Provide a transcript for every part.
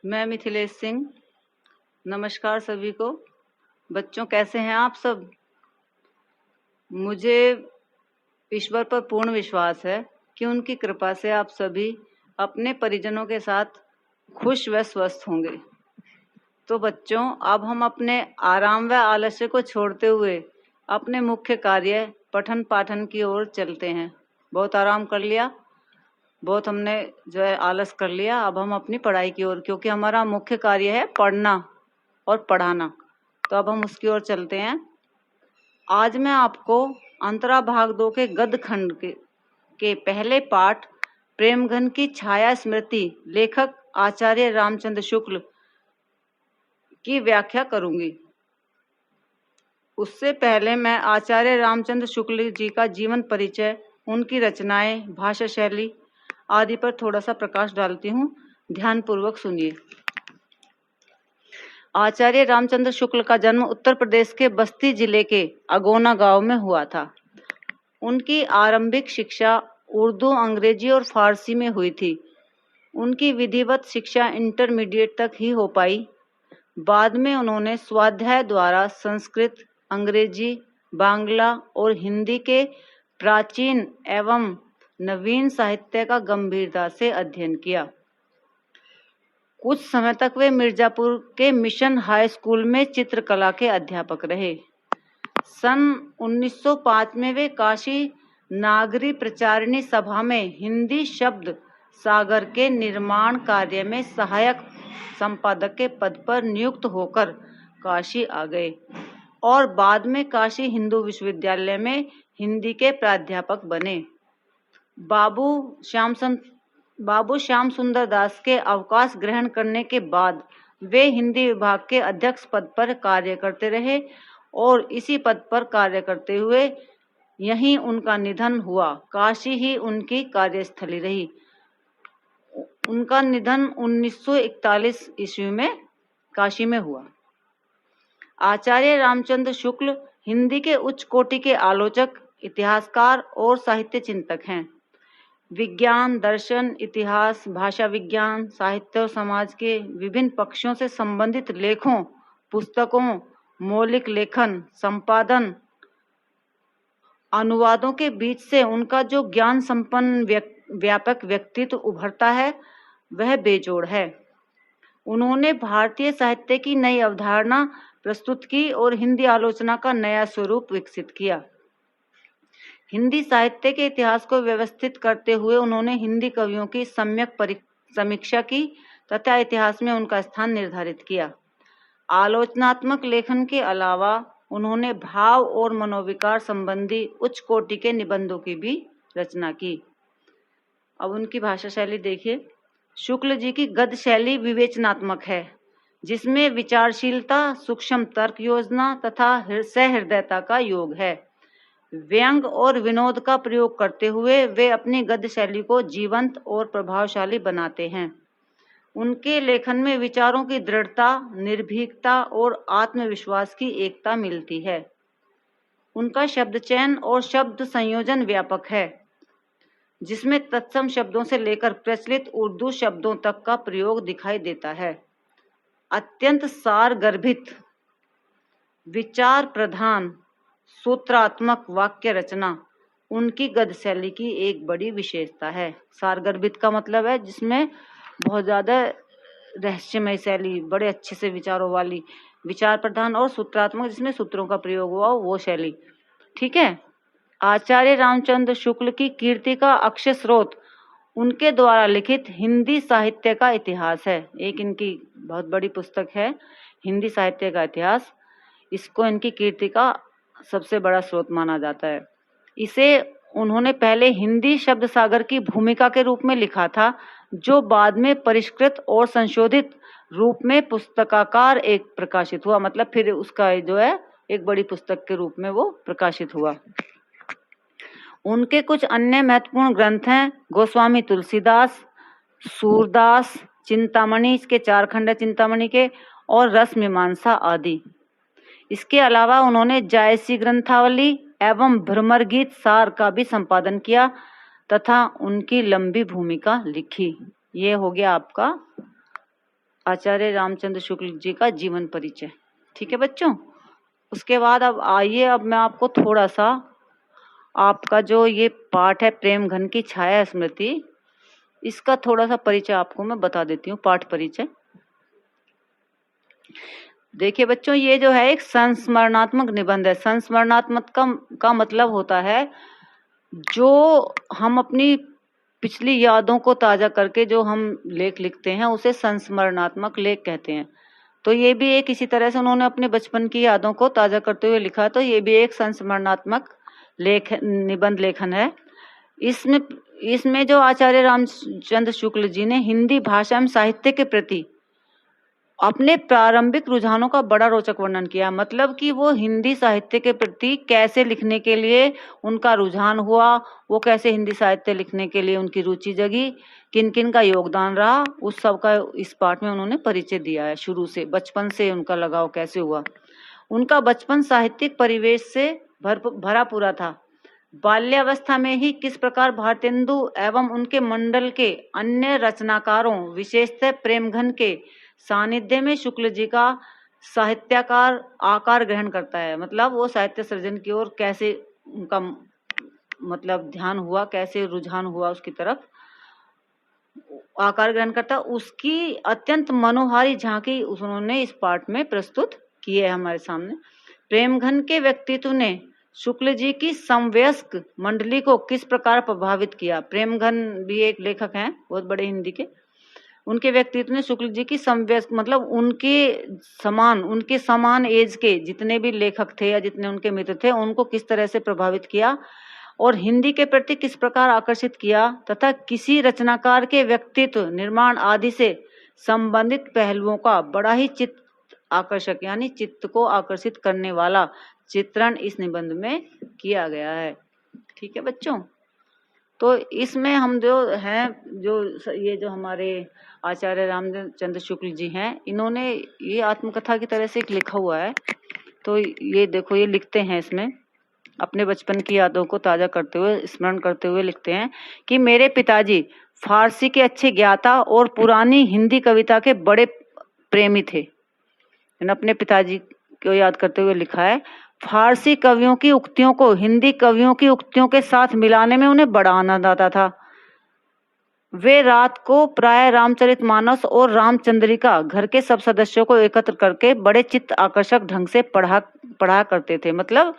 मैं मिथिलेश सिंह। नमस्कार सभी को। बच्चों, कैसे हैं आप सब? मुझे ईश्वर पर पूर्ण विश्वास है कि उनकी कृपा से आप सभी अपने परिजनों के साथ खुश व स्वस्थ होंगे। तो बच्चों, अब हम अपने आराम व आलस्य को छोड़ते हुए अपने मुख्य कार्य पठन पाठन की ओर चलते हैं। बहुत आराम कर लिया, बहुत हमने जो है आलस कर लिया। अब हम अपनी पढ़ाई की ओर, क्योंकि हमारा मुख्य कार्य है पढ़ना और पढ़ाना, तो अब हम उसकी ओर चलते हैं। आज मैं आपको अंतरा भाग 2 के गद्य खंड के पहले पाठ प्रेमघन की छाया स्मृति लेखक आचार्य रामचंद्र शुक्ल की व्याख्या करूंगी। उससे पहले मैं आचार्य रामचंद्र शुक्ल जी का जीवन परिचय, उनकी रचनाएं, भाषा शैली आदि पर थोड़ा सा प्रकाश डालती हूँ। ध्यानपूर्वक सुनिए। आचार्य रामचंद्र शुक्ल का जन्म उत्तर प्रदेश के बस्ती जिले के अगोना गांव में हुआ था। उनकी आरंभिक शिक्षा उर्दू, अंग्रेजी और फारसी में हुई थी। उनकी विधिवत शिक्षा इंटरमीडिएट तक ही हो पाई। बाद में उन्होंने स्वाध्याय द्वारा संस्कृत, अंग्रेजी, बांग्ला और हिंदी के प्राचीन एवं नवीन साहित्य का गंभीरता से अध्ययन किया। कुछ समय तक वे मिर्जापुर के मिशन हाई स्कूल में चित्रकला के अध्यापक रहे। सन 1905 में वे काशी नागरी प्रचारिणी सभा में हिंदी शब्द सागर के निर्माण कार्य में सहायक संपादक के पद पर नियुक्त होकर काशी आ गए और बाद में काशी हिंदू विश्वविद्यालय में हिंदी के प्राध्यापक बने। बाबू श्याम सुंदर दास के अवकाश ग्रहण करने के बाद वे हिंदी विभाग के अध्यक्ष पद पर कार्य करते रहे और इसी पद पर कार्य करते हुए यहीं उनका निधन हुआ। काशी ही उनकी कार्यस्थली रही। उनका निधन 1941 ईस्वी में काशी में हुआ। आचार्य रामचंद्र शुक्ल हिंदी के उच्च कोटि के आलोचक, इतिहासकार और साहित्य चिंतक हैं। विज्ञान, दर्शन, इतिहास, भाषा विज्ञान, साहित्य और समाज के विभिन्न पक्षों से संबंधित लेखों, पुस्तकों, मौलिक लेखन, संपादन, अनुवादों के बीच से उनका जो ज्ञान संपन्न व्यापक व्यक्तित्व उभरता है वह बेजोड़ है। उन्होंने भारतीय साहित्य की नई अवधारणा प्रस्तुत की और हिंदी आलोचना का नया स्वरूप विकसित किया। हिंदी साहित्य के इतिहास को व्यवस्थित करते हुए उन्होंने हिंदी कवियों की सम्यक समीक्षा की तथा इतिहास में उनका स्थान निर्धारित किया। आलोचनात्मक लेखन के अलावा उन्होंने भाव और मनोविकार संबंधी उच्च कोटि के निबंधों की भी रचना की। अब उनकी भाषा शैली देखिए। शुक्ल जी की गद्य शैली विवेचनात्मक है, जिसमें विचारशीलता, सूक्ष्म तर्क योजना तथा सहृदयता का योग है। व्यंग और विनोद का प्रयोग करते हुए वे अपनी गद्य शैली को जीवंत और प्रभावशाली बनाते हैं। उनके लेखन में विचारों की दृढ़ता, निर्भीकता और आत्मविश्वास की एकता मिलती है। उनका शब्द चयन और शब्द संयोजन व्यापक है, जिसमें तत्सम शब्दों से लेकर प्रचलित उर्दू शब्दों तक का प्रयोग दिखाई देता है। अत्यंत सारगर्भित, विचार प्रधान, सूत्रात्मक वाक्य रचना उनकी गद्य शैली की एक बड़ी विशेषता है। सारगर्भित का मतलब है जिसमें बहुत ज्यादा रहस्यमय शैली, बड़े अच्छे से विचारों वाली, विचार प्रधान और सूत्रात्मक जिसमें सूत्रों का प्रयोग हुआ वो शैली। ठीक है। आचार्य रामचंद्र शुक्ल की कीर्ति का अक्षय स्रोत उनके द्वारा लिखित हिंदी साहित्य का इतिहास है। एक इनकी बहुत बड़ी पुस्तक है हिंदी साहित्य का इतिहास। इसको इनकी कीर्ति का सबसे बड़ा स्रोत माना जाता है। इसे उन्होंने पहले हिंदी शब्द सागर की भूमिका के रूप में लिखा था, जो बाद में परिष्कृत और संशोधित रूप में पुस्तकाकार एक प्रकाशित हुआ। मतलब फिर उसका जो है एक बड़ी पुस्तक के रूप में वो प्रकाशित हुआ। उनके कुछ अन्य महत्वपूर्ण ग्रंथ हैं गोस्वामी तुलसीदास, सूरदास, चिंतामणि के 4 खंड चिंतामणि के और रस मीमांसा आदि। इसके अलावा उन्होंने जायसी ग्रंथावली एवं भ्रमर गीत सार का भी संपादन किया तथा उनकी लंबी भूमिका लिखी। ये हो गया आपका आचार्य रामचंद्र शुक्ल जी का जीवन परिचय। ठीक है बच्चों। उसके बाद अब आइए, अब मैं आपको थोड़ा सा आपका जो ये पाठ है प्रेम घन की छाया स्मृति, इसका थोड़ा सा परिचय आपको मैं बता देती हूँ। पाठ परिचय देखिए बच्चों, ये जो है एक संस्मरणात्मक निबंध है। संस्मरणात्मक का मतलब होता है जो हम अपनी पिछली यादों को ताजा करके जो हम लेख लिखते हैं उसे संस्मरणात्मक लेख कहते हैं। तो ये भी एक इसी तरह से उन्होंने अपने बचपन की यादों को ताजा करते हुए लिखा, तो ये भी एक संस्मरणात्मक निबंध लेखन है। इसमें जो आचार्य रामचंद्र शुक्ल जी ने हिंदी भाषा एवं साहित्य के प्रति अपने प्रारंभिक रुझानों का बड़ा रोचक वर्णन किया। मतलब कि वो हिंदी साहित्य के प्रति कैसे लिखने के लिए उनका रुझान हुआ, वो कैसे हिंदी साहित्य लिखने के लिए उनकी रुचि जगी, किन किन का योगदान रहा, उस सब का इस पाठ में उन्होंने परिचय दिया है। शुरू से बचपन से उनका लगाव कैसे हुआ। उनका बचपन साहित्यिक परिवेश से भरा पूरा था। बाल्यावस्था में ही किस प्रकार भारतेंदु एवं उनके मंडल के अन्य रचनाकारों विशेषतः प्रेमघन के सानिध्य में शुक्ल जी का साहित्याकार आकार ग्रहण करता है। मतलब वो साहित्य सृजन की ओर कैसे उनका मतलब ध्यान हुआ, कैसे रुझान हुआ उसकी तरफ आकार ग्रहण करता, उसकी अत्यंत मनोहारी झांकी उन्होंने इस पाठ में प्रस्तुत की है हमारे सामने। प्रेमघन के व्यक्तित्व ने शुक्ल जी की समवयस्क मंडली को किस प्रकार प्रभावित किया। प्रेमघन भी एक लेखक हैं बहुत बड़े हिंदी के। उनके व्यक्तित्व ने शुक्ल जी की समवयस्क मतलब उनके समान एज के जितने भी लेखक थे या जितने उनके मित्र थे उनको किस तरह से प्रभावित किया और हिंदी के प्रति किस प्रकार आकर्षित किया, तथा किसी रचनाकार के व्यक्तित्व निर्माण आदि से संबंधित पहलुओं का बड़ा ही चित्त आकर्षक यानी चित्त को आकर्षित करने वाला चित्रण इस निबंध में किया गया है। ठीक है बच्चों। तो इसमें हम जो हैं ये जो हमारे आचार्य रामचंद्र शुक्ल जी हैं, इन्होंने ये आत्मकथा की तरह से एक लिखा हुआ है। तो ये देखो, ये लिखते हैं इसमें अपने बचपन की यादों को ताजा करते हुए स्मरण करते हुए लिखते हैं कि मेरे पिताजी फारसी के अच्छे ज्ञाता और पुरानी हिंदी कविता के बड़े प्रेमी थे। अपने पिताजी को याद करते हुए लिखा है, फारसी कवियों की उक्तियों को हिंदी कवियों की उक्तियों के साथ मिलाने में उन्हें बड़ा आनंद आता था। वे रात को प्राय रामचरितमानस और रामचंद्रिका घर के सब सदस्यों को एकत्र करके बड़े चित्त आकर्षक ढंग से पढ़ा करते थे। मतलब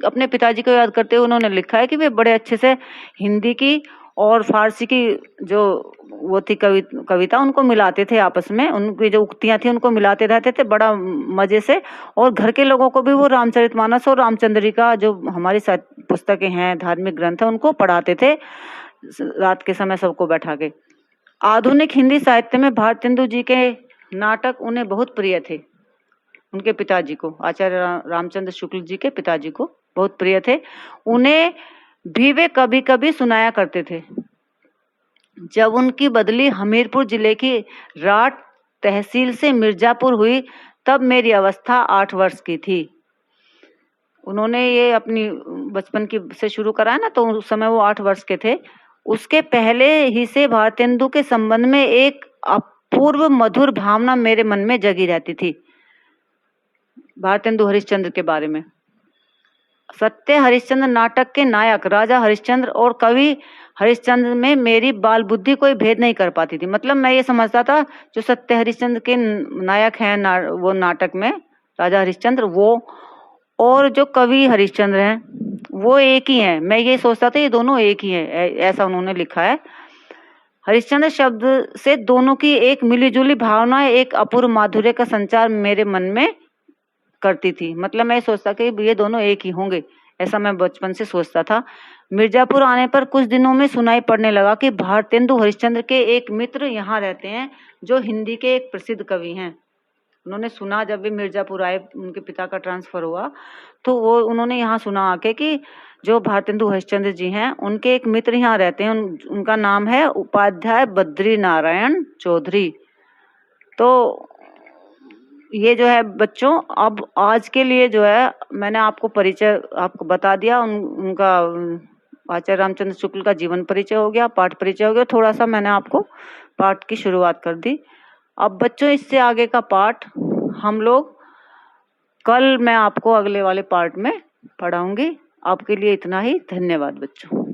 अपने पिताजी को याद करते हुए उन्होंने लिखा है कि वे बड़े अच्छे से हिंदी की और फारसी की जो वो थी कविता उनको मिलाते थे आपस में, उनकी जो उक्तियां थी उनको मिलाते रहते थे बड़ा मजे से। और घर के लोगों को भी वो रामचरितमानस और रामचंद्रिका जो हमारी पुस्तकें हैं, धार्मिक ग्रंथ है, उनको पढ़ाते थे रात के समय सबको बैठा के। आधुनिक हिंदी साहित्य में भारतेंदु जी के नाटक उन्हें बहुत प्रिय थे। उनके पिताजी को, आचार्य रामचंद्र शुक्ल जी के पिताजी को बहुत प्रिय थे। उन्हें भी वे कभी कभी सुनाया करते थे। जब उनकी बदली हमीरपुर जिले की राट तहसील से मिर्जापुर हुई तब मेरी अवस्था 8 वर्ष की थी। उन्होंने ये अपनी बचपन की से शुरू करा है ना, तो उस समय वो 8 वर्ष के थे। उसके पहले ही से भारतेंदु के संबंध में एक अपूर्व मधुर भावना मेरे मन में जगी रहती थी। भारतेंदु हरिश्चंद्र के बारे में, सत्य हरिश्चंद्र नाटक के नायक राजा हरिश्चंद्र और कवि हरिश्चंद्र में मेरी बाल बुद्धि कोई भेद नहीं कर पाती थी। मतलब मैं ये समझता था जो सत्य हरिश्चंद्र के नायक हैं वो नाटक में राजा हरिश्चंद्र, वो और जो कवि हरिश्चंद्र हैं वो एक ही हैं। मैं ये सोचता था ये दोनों एक ही हैं, ऐसा उन्होंने लिखा है। हरिश्चंद्र शब्द से दोनों की एक मिलीजुली भावना, एक अपूर्व माधुर्य का संचार मेरे मन में करती थी। मतलब मैं सोचता कि ये दोनों एक ही होंगे, ऐसा मैं बचपन से सोचता था। मिर्जापुर आने पर कुछ दिनों में सुनाई पड़ने लगा कि भारतेंदु हरिश्चंद्र के एक मित्र यहाँ रहते हैं जो हिंदी के एक प्रसिद्ध कवि हैं। उन्होंने सुना जब वे मिर्जापुर आए, उनके पिता का ट्रांसफर हुआ, तो वो उन्होंने यहाँ सुना आके कि जो भारतेंदु हरिश्चंद्र जी हैं उनके एक मित्र यहाँ रहते हैं, उनका नाम है उपाध्याय बद्री नारायण चौधरी। तो ये जो है बच्चों, अब आज के लिए जो है मैंने आपको परिचय आपको बता दिया। उनका आचार्य रामचंद्र शुक्ल का जीवन परिचय हो गया, पाठ परिचय हो गया, थोड़ा सा मैंने आपको पाठ की शुरुआत कर दी। अब बच्चों इससे आगे का पाठ हम लोग कल मैं आपको अगले वाले पार्ट में पढ़ाऊंगी। आपके लिए इतना ही। धन्यवाद बच्चों।